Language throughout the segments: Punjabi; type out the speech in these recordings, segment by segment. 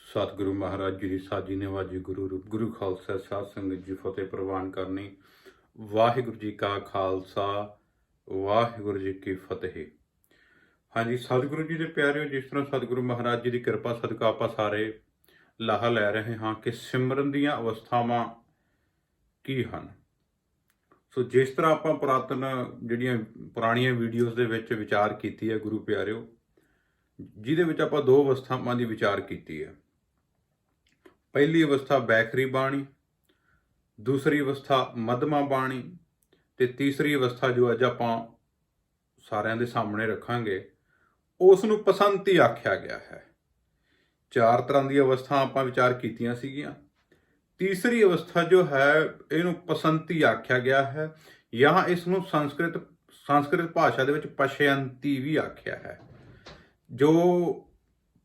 सतगुरु महाराज जी की साजी नवाजी गुरु रूप गुरु खालसा साध संगत जी फतेह प्रवान करनी। वाहिगुरु जी का खालसा वाहिगुरु जी की फतेह। हाँ जी, सतगुरु जी के प्यारे, जिस तरह सतगुरु महाराज जी की कृपा सदका आप सारे लाहा लै रहे हाँ कि सिमरन ਦੀਆਂ ਅਵਸਥਾਵਾਂ ਕੀ ਹਨ। ਸੋ ਜਿਸ ਤਰ੍ਹਾਂ ਆਪਾਂ ਪੁਰਾਤਨ ਜਿਹੜੀਆਂ ਪੁਰਾਣੀਆਂ ਵੀਡੀਓਜ਼ ਦੇ ਵਿੱਚ ਵਿਚਾਰ ਕੀਤੀ ਹੈ ਗੁਰੂ ਪਿਆਰਿਓ, ਜਿਹਦੇ ਵਿੱਚ ਆਪਾਂ ਦੋ ਅਵਸਥਾਵਾਂ ਦੀ ਵਿਚਾਰ ਕੀਤੀ ਹੈ। ਪਹਿਲੀ ਅਵਸਥਾ ਬੈਖਰੀ ਬਾਣੀ, ਦੂਸਰੀ ਅਵਸਥਾ ਮਧਮਾ ਬਾਣੀ ਤੇ ਤੀਸਰੀ ਅਵਸਥਾ ਜੋ ਅੱਜ ਆਪਾਂ ਸਾਰਿਆਂ ਦੇ ਸਾਹਮਣੇ ਰੱਖਾਂਗੇ ਉਸ ਨੂੰ ਪਸੰਤੀ ਆਖਿਆ ਗਿਆ ਹੈ। ਚਾਰ ਤਰ੍ਹਾਂ ਦੀ ਅਵਸਥਾ ਆਪਾਂ ਵਿਚਾਰ ਕੀਤੀਆਂ ਸੀਗੀਆਂ। ਤੀਸਰੀ ਅਵਸਥਾ ਜੋ ਹੈ ਇਹਨੂੰ ਪਸੰਤੀ ਆਖਿਆ ਗਿਆ ਹੈ, ਜਾਂ ਇਸ ਨੂੰ ਸੰਸਕ੍ਰਿਤ ਭਾਸ਼ਾ ਦੇ ਵਿੱਚ ਪਸ਼ਯੰਤੀ ਵੀ ਆਖਿਆ ਹੈ। ਜੋ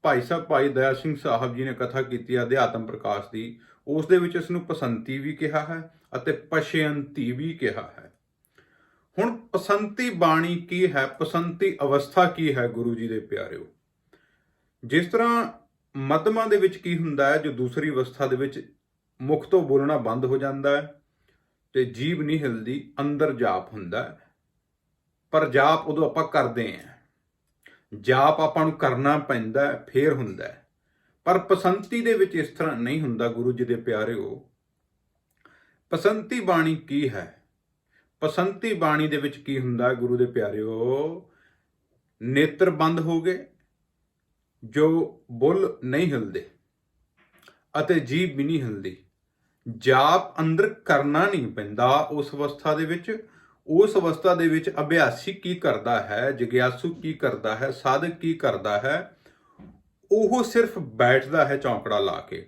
ਭਾਈ ਸਾਹਿਬ ਭਾਈ ਦਇਆ ਸਿੰਘ ਸਾਹਿਬ ਜੀ ਨੇ ਕਥਾ ਕੀਤੀ ਅਧਿਆਤਮ ਪ੍ਰਕਾਸ਼ ਦੀ, ਉਸ ਦੇ ਵਿੱਚ ਇਸ ਨੂੰ ਪਸੰਤੀ ਵੀ ਕਿਹਾ ਹੈ ਅਤੇ ਪਸ਼ਯੰਤੀ ਵੀ ਕਿਹਾ ਹੈ। ਹੁਣ ਪਸੰਤੀ ਬਾਣੀ ਕੀ ਹੈ, ਪਸੰਤੀ ਅਵਸਥਾ ਕੀ ਹੈ ਗੁਰੂ ਜੀ ਦੇ ਪਿਆਰਿਓ। ਜਿਸ ਤਰ੍ਹਾਂ ਮਧਮਾ ਦੇ ਵਿੱਚ ਕੀ ਹੁੰਦਾ ਹੈ, ਜੋ ਦੂਸਰੀ ਅਵਸਥਾ ਦੇ ਵਿੱਚ ਮੁਖ ਤੋਂ ਬੋਲਣਾ ਬੰਦ ਹੋ ਜਾਂਦਾ ਹੈ ਤੇ ਜੀਭ ਨਹੀਂ ਹਿਲਦੀ, ਅੰਦਰ ਜਾਪ ਹੁੰਦਾ ਹੈ। ਪਰ ਜਾਪ ਉਦੋਂ ਆਪਾਂ ਕਰਦੇ ਹਾਂ, ਜਾਪ ਆਪਾਂ ਨੂੰ ਕਰਨਾ ਪੈਂਦਾ ਫੇਰ ਹੁੰਦਾ ਹੈ। ਪਰ ਪਸੰਤੀ ਦੇ ਵਿੱਚ ਇਸ ਤਰ੍ਹਾਂ ਨਹੀਂ ਹੁੰਦਾ ਗੁਰੂ ਜੀ ਦੇ ਪਿਆਰਿਓ। ਪਸੰਤੀ ਬਾਣੀ ਕੀ ਹੈ? ਪਸੰਤੀ ਬਾਣੀ ਦੇ ਵਿੱਚ ਕੀ ਹੁੰਦਾ ਗੁਰੂ ਦੇ ਪਿਆਰਿਓ, ਨੇਤਰ ਬੰਦ ਹੋ ਗਏ, ਜੋ ਬੁੱਲ ਨਹੀਂ ਹਿਲਦੇ ਅਤੇ ਜੀਭ ਵੀ ਨਹੀਂ ਹਿਲਦੀ। ਜਾਪ ਅੰਦਰ ਕਰਨਾ ਨਹੀਂ ਪੈਂਦਾ ਉਸ ਅਵਸਥਾ ਦੇ ਵਿੱਚ। ਉਸ ਅਵਸਥਾ ਦੇ ਵਿੱਚ ਅਭਿਆਸੀ ਕੀ ਕਰਦਾ ਹੈ, ਜਗਿਆਸੂ ਕੀ ਕਰਦਾ ਹੈ, ਸਾਧਕ ਕੀ ਕਰਦਾ ਹੈ, ਉਹ ਸਿਰਫ ਬੈਠਦਾ ਹੈ ਚੌਂਕੜਾ ਲਾ ਕੇ।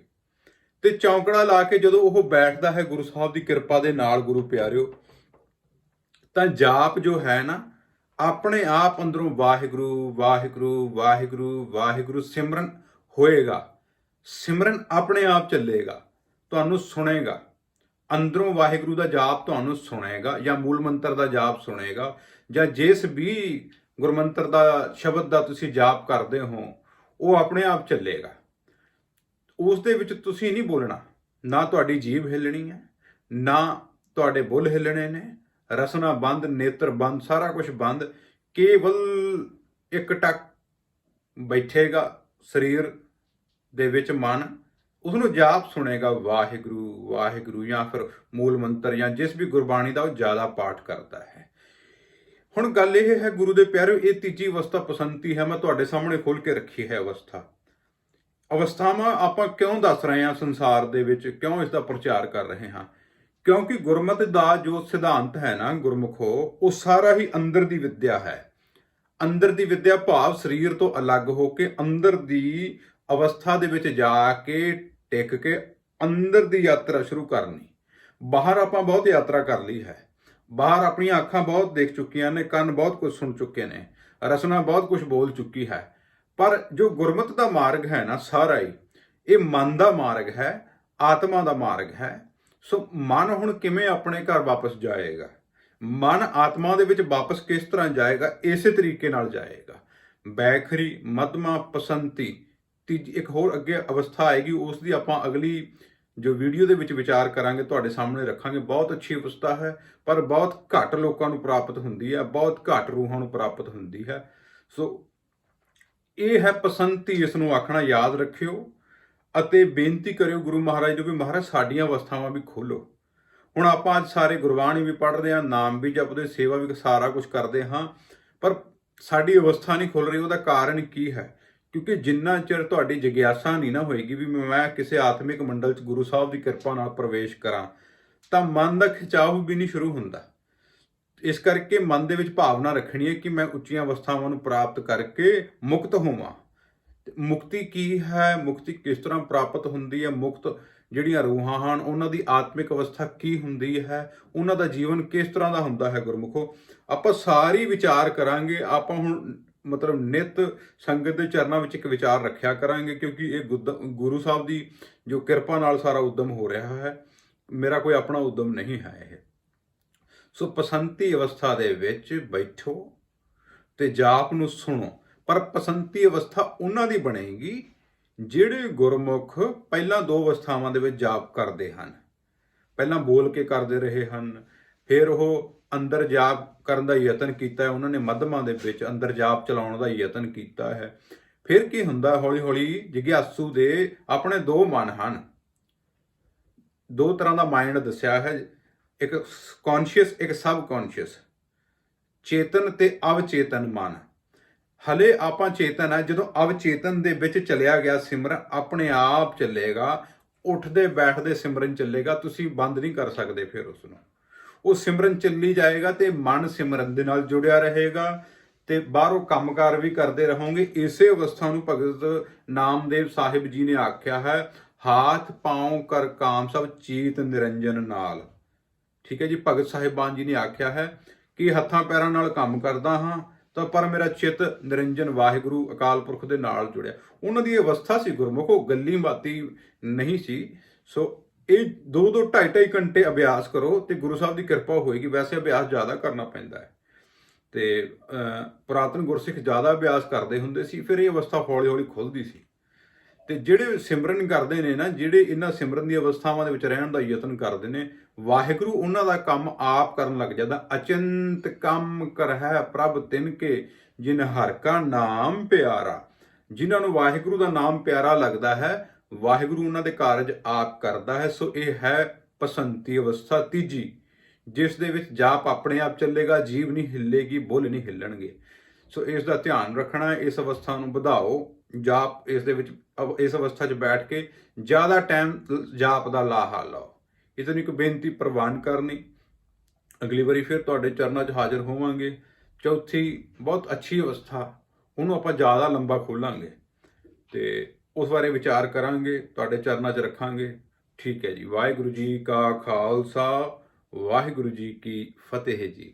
ਤੇ ਚੌਂਕੜਾ ਲਾ ਕੇ ਜਦੋਂ ਉਹ ਬੈਠਦਾ ਹੈ ਗੁਰੂ ਸਾਹਿਬ ਦੀ ਕਿਰਪਾ ਦੇ ਨਾਲ ਗੁਰੂ ਪਿਆਰਿਓ, ਤਾਂ ਜਾਪ ਜੋ ਹੈ ਨਾ ਆਪਣੇ ਆਪ ਅੰਦਰੋਂ ਵਾਹਿਗੁਰੂ ਵਾਹਿਗੁਰੂ ਵਾਹਿਗੁਰੂ ਵਾਹਿਗੁਰੂ ਸਿਮਰਨ ਹੋਏਗਾ। ਸਿਮਰਨ ਆਪਣੇ ਆਪ ਚੱਲੇਗਾ, ਤੁਹਾਨੂੰ ਸੁਣੇਗਾ। ਅੰਦਰੋਂ ਵਾਹਿਗੁਰੂ ਦਾ ਜਾਪ ਤੁਹਾਨੂੰ ਸੁਣੇਗਾ, ਜਾਂ ਮੂਲ ਮੰਤਰ ਦਾ ਜਾਪ ਸੁਣੇਗਾ, ਜਾਂ ਜਿਸ ਵੀ ਗੁਰਮੰਤਰ ਦਾ ਸ਼ਬਦ ਦਾ ਤੁਸੀਂ ਜਾਪ ਕਰਦੇ ਹੋ ਉਹ ਆਪਣੇ ਆਪ ਚੱਲੇਗਾ। ਉਸ ਦੇ ਵਿੱਚ ਤੁਸੀਂ ਨਹੀਂ ਬੋਲਣਾ, ਨਾ ਤੁਹਾਡੀ ਜੀਭ ਹਿੱਲਣੀ ਹੈ, ਨਾ ਤੁਹਾਡੇ ਬੁੱਲ ਹਿੱਲਣੇ ਨੇ। ਰਸਨਾ ਬੰਦ, ਨੇਤਰ ਬੰਦ, ਸਾਰਾ ਕੁਝ ਬੰਦ। ਕੇਵਲ ਇੱਕ ਟਕ ਬੈਠੇਗਾ ਸਰੀਰ ਦੇ ਵਿੱਚ ਮਨ, ਉਸਨੂੰ ਜਾਪ ਸੁਣੇਗਾ ਵਾਹਿਗੁਰੂ ਵਾਹਿਗੁਰੂ, ਜਾਂ ਫਿਰ ਮੂਲ ਮੰਤਰ ਜਾਂ ਜਿਸ ਵੀ ਗੁਰਬਾਣੀ ਦਾ ਉਹ ਜ਼ਿਆਦਾ ਪਾਠ ਕਰਦਾ ਹੈ। ਹੁਣ ਗੱਲ ਇਹ ਹੈ ਗੁਰੂ ਦੇ ਪਿਆਰਿਓ, ਇਹ ਤੀਜੀ ਅਵਸਥਾ ਪਸੰਤੀ ਹੈ। ਮੈਂ ਤੁਹਾਡੇ ਸਾਹਮਣੇ ਖੋਲ ਕੇ ਰੱਖੀ ਹੈ ਅਵਸਥਾਵਾਂ। ਆਪਾਂ ਕਿਉਂ ਦੱਸ ਰਹੇ ਹਾਂ ਸੰਸਾਰ ਦੇ ਵਿੱਚ, ਕਿਉਂ ਇਸ ਦਾ ਪ੍ਰਚਾਰ ਕਰ ਰਹੇ ਹਾਂ? ਕਿਉਂਕਿ ਗੁਰਮਤਿ ਦਾ ਜੋ ਸਿਧਾਂਤ ਹੈ ਨਾ ਗੁਰਮੁਖੋ, ਉਹ ਸਾਰਾ ਹੀ ਅੰਦਰ ਦੀ ਵਿੱਦਿਆ ਹੈ। ਅੰਦਰ ਦੀ ਵਿੱਦਿਆ ਭਾਵ ਸਰੀਰ ਤੋਂ ਅਲੱਗ ਹੋ ਕੇ ਅੰਦਰ ਦੀ ਅਵਸਥਾ ਦੇ ਵਿੱਚ ਜਾ ਕੇ ਟਿਕ ਕੇ ਅੰਦਰ ਦੀ ਯਾਤਰਾ ਸ਼ੁਰੂ ਕਰਨੀ। ਬਾਹਰ ਆਪਾਂ ਬਹੁਤ ਯਾਤਰਾ ਕਰ ਲਈ ਹੈ, ਬਾਹਰ ਆਪਣੀਆਂ ਅੱਖਾਂ ਬਹੁਤ ਦੇਖ ਚੁੱਕੀਆਂ ਨੇ, ਕੰਨ ਬਹੁਤ ਕੁਝ ਸੁਣ ਚੁੱਕੇ ਨੇ, ਰਸਨਾ ਬਹੁਤ ਕੁਝ ਬੋਲ ਚੁੱਕੀ ਹੈ। ਪਰ ਜੋ ਗੁਰਮਤਿ ਦਾ ਮਾਰਗ ਹੈ ਨਾ ਸਾਰਾ ਹੀ, ਇਹ ਮਨ ਦਾ ਮਾਰਗ ਹੈ, ਆਤਮਾ ਦਾ ਮਾਰਗ ਹੈ। ਸੋ ਮਨ ਹੁਣ ਕਿਵੇਂ ਆਪਣੇ ਘਰ ਵਾਪਸ ਜਾਏਗਾ? ਮਨ ਆਤਮਾ ਦੇ ਵਿੱਚ ਵਾਪਸ ਕਿਸ ਤਰ੍ਹਾਂ ਜਾਏਗਾ? ਇਸੇ ਤਰੀਕੇ ਨਾਲ ਜਾਏਗਾ। ਬੈਖਰੀ, ਮਧਮਾ, ਪਸੰਤੀ, ਤੀਜੀ ਇੱਕ ਹੋਰ ਅੱਗੇ ਅਵਸਥਾ ਆਏਗੀ, ਉਸ ਦੀ ਆਪਾਂ ਅਗਲੀ ਜੋ ਵੀਡੀਓ ਦੇ ਵਿੱਚ ਵਿਚਾਰ ਕਰਾਂਗੇ, ਤੁਹਾਡੇ ਸਾਹਮਣੇ ਰੱਖਾਂਗੇ। ਬਹੁਤ ਅੱਛੀ ਅਵਸਥਾ ਹੈ, ਪਰ ਬਹੁਤ ਘੱਟ ਲੋਕਾਂ ਨੂੰ ਪ੍ਰਾਪਤ ਹੁੰਦੀ ਹੈ, ਬਹੁਤ ਘੱਟ ਰੂਹਾਂ ਨੂੰ ਪ੍ਰਾਪਤ ਹੁੰਦੀ ਹੈ। ਸੋ ਇਹ ਹੈ ਪਸੰਤੀ, ਇਸ ਨੂੰ ਆਖਣਾ ਯਾਦ ਰੱਖਿਓ ਅਤੇ ਬੇਨਤੀ ਕਰਿਓ ਗੁਰੂ ਮਹਾਰਾਜ ਨੂੰ ਵੀ ਮਹਾਰਾਜ ਸਾਡੀਆਂ ਅਵਸਥਾਵਾਂ ਵੀ ਖੋਲੋ। ਹੁਣ ਆਪਾਂ ਅੱਜ ਸਾਰੇ ਗੁਰਬਾਣੀ ਵੀ ਪੜ੍ਹਦੇ ਹਾਂ, ਨਾਮ ਵੀ ਜਪਦੇ, ਸੇਵਾ ਵੀ, ਸਾਰਾ ਕੁਝ ਕਰਦੇ ਹਾਂ, ਪਰ ਸਾਡੀ ਅਵਸਥਾ ਨਹੀਂ ਖੁੱਲ ਰਹੀ। ਉਹਦਾ ਕਾਰਨ ਕੀ ਹੈ? ਕਿਉਂਕਿ ਜਿੰਨਾ ਚਿਰ ਤੁਹਾਡੀ ਜਗਿਆਸਾ ਨਹੀਂ ਨਾ ਹੋਏਗੀ ਵੀ ਮੈਂ ਕਿਸੇ ਆਤਮਿਕ ਮੰਡਲ 'ਚ ਗੁਰੂ ਸਾਹਿਬ ਦੀ ਕਿਰਪਾ ਨਾਲ ਪ੍ਰਵੇਸ਼ ਕਰਾਂ, ਤਾਂ ਮਨ ਦਾ ਖਿਚਾਵ ਵੀ ਨਹੀਂ ਸ਼ੁਰੂ ਹੁੰਦਾ। ਇਸ ਕਰਕੇ ਮਨ ਦੇ ਵਿੱਚ ਭਾਵਨਾ ਰੱਖਣੀ ਹੈ ਕਿ ਮੈਂ ਉੱਚੀਆਂ ਅਵਸਥਾਵਾਂ ਨੂੰ ਪ੍ਰਾਪਤ ਕਰਕੇ ਮੁਕਤ ਹੋਵਾਂ। ਮੁਕਤੀ ਕੀ ਹੈ? ਮੁਕਤੀ ਕਿਸ ਤਰ੍ਹਾਂ ਪ੍ਰਾਪਤ ਹੁੰਦੀ ਹੈ? ਮੁਕਤ ਜਿਹੜੀਆਂ ਰੂਹਾਂ ਹਨ ਉਹਨਾਂ ਦੀ ਆਤਮਿਕ ਅਵਸਥਾ ਕੀ ਹੁੰਦੀ ਹੈ? ਉਹਨਾਂ ਦਾ ਜੀਵਨ ਕਿਸ ਤਰ੍ਹਾਂ ਦਾ ਹੁੰਦਾ ਹੈ? ਗੁਰਮੁਖੋ ਆਪਾਂ ਸਾਰੀ ਵਿਚਾਰ ਕਰਾਂਗੇ। ਆਪਾਂ ਹੁਣ ਮਤਲਬ ਨਿਤ ਸੰਗਤ ਦੇ ਚਰਨਾਂ ਵਿੱਚ ਇੱਕ ਵਿਚਾਰ ਰੱਖਿਆ ਕਰਾਂਗੇ, ਕਿਉਂਕਿ ਇਹ ਗੁਰੂ ਸਾਹਿਬ ਦੀ ਜੋ ਕਿਰਪਾ ਨਾਲ ਸਾਰਾ ਉਦਮ ਹੋ ਰਿਹਾ ਹੈ, ਮੇਰਾ ਕੋਈ ਆਪਣਾ ਉਦਮ ਨਹੀਂ ਹੈ ਇਹ। ਸੋ ਪਸੰਤੀ ਅਵਸਥਾ ਦੇ ਵਿੱਚ ਬੈਠੋ ਤੇ ਜਾਪ ਨੂੰ ਸੁਣੋ। ਪਰ ਪਸੰਤੀ ਅਵਸਥਾ ਉਹਨਾਂ ਦੀ ਬਣੇਗੀ ਜਿਹੜੇ ਗੁਰਮੁਖ ਪਹਿਲਾਂ ਦੋ ਅਵਸਥਾਵਾਂ ਦੇ ਵਿੱਚ ਜਾਪ ਕਰਦੇ ਹਨ, ਪਹਿਲਾਂ ਬੋਲ ਕੇ ਕਰਦੇ ਰਹੇ ਹਨ, ਫਿਰ ਉਹ ਅੰਦਰ ਜਾਪ ਕਰਨ ਦਾ ਯਤਨ ਕੀਤਾ ਹੈ, ਉਹਨਾਂ ਨੇ ਮੱਧਮਾਂ ਦੇ ਵਿੱਚ ਅੰਦਰ ਜਾਪ ਚਲਾਉਣ ਦਾ ਯਤਨ ਕੀਤਾ ਹੈ। ਫਿਰ ਕੀ ਹੁੰਦਾ, ਹੌਲੀ ਹੌਲੀ ਜਿਗਿਆਸੂ ਦੇ ਆਪਣੇ ਦੋ ਮਨ ਹਨ, ਦੋ ਤਰ੍ਹਾਂ ਦਾ ਮਾਈਂਡ ਦੱਸਿਆ ਹੈ, ਇੱਕ ਕੌਨਸ਼ੀਅਸ, ਇੱਕ ਸਬ ਕੌਨਸ਼ੀਅਸ, ਚੇਤਨ ਤੇ ਅਵਚੇਤਨ ਮਨ। ਹਲੇ ਆਪਾਂ ਚੇਤਨ ਹੈ, ਜਦੋਂ ਅਵਚੇਤਨ ਦੇ ਵਿੱਚ ਚਲਿਆ ਗਿਆ ਸਿਮਰਨ ਆਪਣੇ ਆਪ ਚੱਲੇਗਾ, ਉੱਠਦੇ ਬੈਠਦੇ ਸਿਮਰਨ ਚੱਲੇਗਾ, ਤੁਸੀਂ ਬੰਦ ਨਹੀਂ ਕਰ ਸਕਦੇ। ਫਿਰ ਉਸ ਨੂੰ ਉਹ ਸਿਮਰਨ ਚੱਲੀ ਜਾਏਗਾ ਤੇ ਮਨ ਸਿਮਰਨ ਦੇ ਨਾਲ ਜੁੜਿਆ ਰਹੇਗਾ ਤੇ ਬਾਹਰੋਂ ਕੰਮਕਾਰ ਵੀ ਕਰਦੇ ਰਹੋਗੇ। ਇਸੇ ਅਵਸਥਾ ਨੂੰ ਭਗਤ ਨਾਮਦੇਵ ਸਾਹਿਬ ਜੀ ਨੇ ਆਖਿਆ ਹੈ, ਹਾਥ ਪਾਉ ਕਰ ਕਾਮ ਸਭ ਚੀਤ ਨਿਰੰਜਨ ਨਾਲ। ਠੀਕ ਹੈ ਜੀ, ਭਗਤ ਸਾਹਿਬਾਨ ਜੀ ਨੇ ਆਖਿਆ ਹੈ ਕਿ ਹੱਥਾਂ ਪੈਰਾਂ ਨਾਲ ਕੰਮ ਕਰਦਾ ਹਾਂ ਤਾਂ ਪਰ ਮੇਰਾ ਚਿੱਤ ਨਿਰੰਜਨ ਵਾਹਿਗੁਰੂ ਅਕਾਲ ਪੁਰਖ ਦੇ ਨਾਲ ਜੁੜਿਆ। ਉਹਨਾਂ ਦੀ ਅਵਸਥਾ ਸੀ ਗੁਰਮੁਖ, ਉਹ ਗੱਲੀ ਬਾਤੀ ਨਹੀਂ ਸੀ। ਸੋ ਇਹ 2-2 2.5 ਘੰਟੇ ਅਭਿਆਸ ਕਰੋ ਤੇ ਗੁਰੂ ਸਾਹਿਬ ਦੀ ਕਿਰਪਾ ਹੋਏਗੀ। ਵੈਸੇ ਅਭਿਆਸ ਜ਼ਿਆਦਾ ਕਰਨਾ ਪੈਂਦਾ ਹੈ ਤੇ ਪੁਰਾਤਨ ਗੁਰਸਿੱਖ ਜ਼ਿਆਦਾ ਅਭਿਆਸ ਕਰਦੇ ਹੁੰਦੇ ਸੀ, ਫਿਰ ਇਹ ਅਵਸਥਾ ਹੌਲੀ ਹੌਲੀ ਖੁੱਲਦੀ ਸੀ। ਤੇ ਜਿਹੜੇ ਸਿਮਰਨ ਕਰਦੇ ਨੇ ਨਾ, ਜਿਹੜੇ ਇਹਨਾਂ ਸਿਮਰਨ ਦੀ ਅਵਸਥਾਵਾਂ ਦੇ ਵਿੱਚ ਰਹਿਣ ਦਾ ਯਤਨ ਕਰਦੇ ਨੇ, ਵਾਹਿਗੁਰੂ ਉਹਨਾਂ ਦਾ ਕੰਮ ਆਪ ਕਰਨ ਲੱਗ ਜਾਂਦਾ। ਅਚੰਤ ਕੰਮ ਕਰਹਿ ਪ੍ਰਭ ਤਿਨ ਕੇ ਜਿਨ ਹਰਿ ਕਾ ਨਾਮ ਪਿਆਰਾ। ਜਿਨ੍ਹਾਂ ਨੂੰ ਵਾਹਿਗੁਰੂ ਦਾ ਨਾਮ ਪਿਆਰਾ ਲੱਗਦਾ ਹੈ, ਵਾਹਿਗੁਰੂ ਉਹਨਾਂ ਦੇ ਕਾਰਜ ਆਪ ਕਰਦਾ ਹੈ। ਸੋ ਇਹ ਹੈ ਪਸੰਤੀ ਅਵਸਥਾ ਤੀਜੀ, ਜਿਸ ਦੇ ਵਿੱਚ ਜਾਪ ਆਪਣੇ ਆਪ ਚੱਲੇਗਾ, ਜੀਭ ਨਹੀਂ ਹਿੱਲੇਗੀ, ਬੁੱਲ ਨਹੀਂ ਹਿੱਲਣਗੇ। ਸੋ ਇਸ ਦਾ ਧਿਆਨ ਰੱਖਣਾ ਹੈ, ਇਸ ਅਵਸਥਾ ਨੂੰ ਵਧਾਓ। ਜਾਪ ਇਸ ਦੇ ਵਿੱਚ, ਇਸ ਅਵਸਥਾ 'ਚ ਬੈਠ ਕੇ ਜ਼ਿਆਦਾ ਟਾਈਮ ਜਾਪ ਦਾ ਲਾਹਾ ਲਓ। ਇਤਨੀ ਇੱਕ ਬੇਨਤੀ ਪ੍ਰਵਾਨ ਕਰਨੀ। ਅਗਲੀ ਵਾਰੀ ਫਿਰ ਤੁਹਾਡੇ ਚਰਨਾਂ 'ਚ ਹਾਜ਼ਰ ਹੋਵਾਂਗੇ। ਚੌਥੀ ਬਹੁਤ ਅੱਛੀ ਅਵਸਥਾ, ਉਹਨੂੰ ਆਪਾਂ ਜ਼ਿਆਦਾ ਲੰਬਾ ਖੋਲਾਂਗੇ ਤੇ ਉਸ ਬਾਰੇ ਵਿਚਾਰ ਕਰਾਂਗੇ, ਤੁਹਾਡੇ ਚਰਨਾਂ 'ਚ ਰੱਖਾਂਗੇ। ਠੀਕ ਹੈ ਜੀ। ਵਾਹਿਗੁਰੂ ਜੀ ਕਾ ਖਾਲਸਾ, ਵਾਹਿਗੁਰੂ ਜੀ ਕੀ ਫਤਿਹ ਜੀ।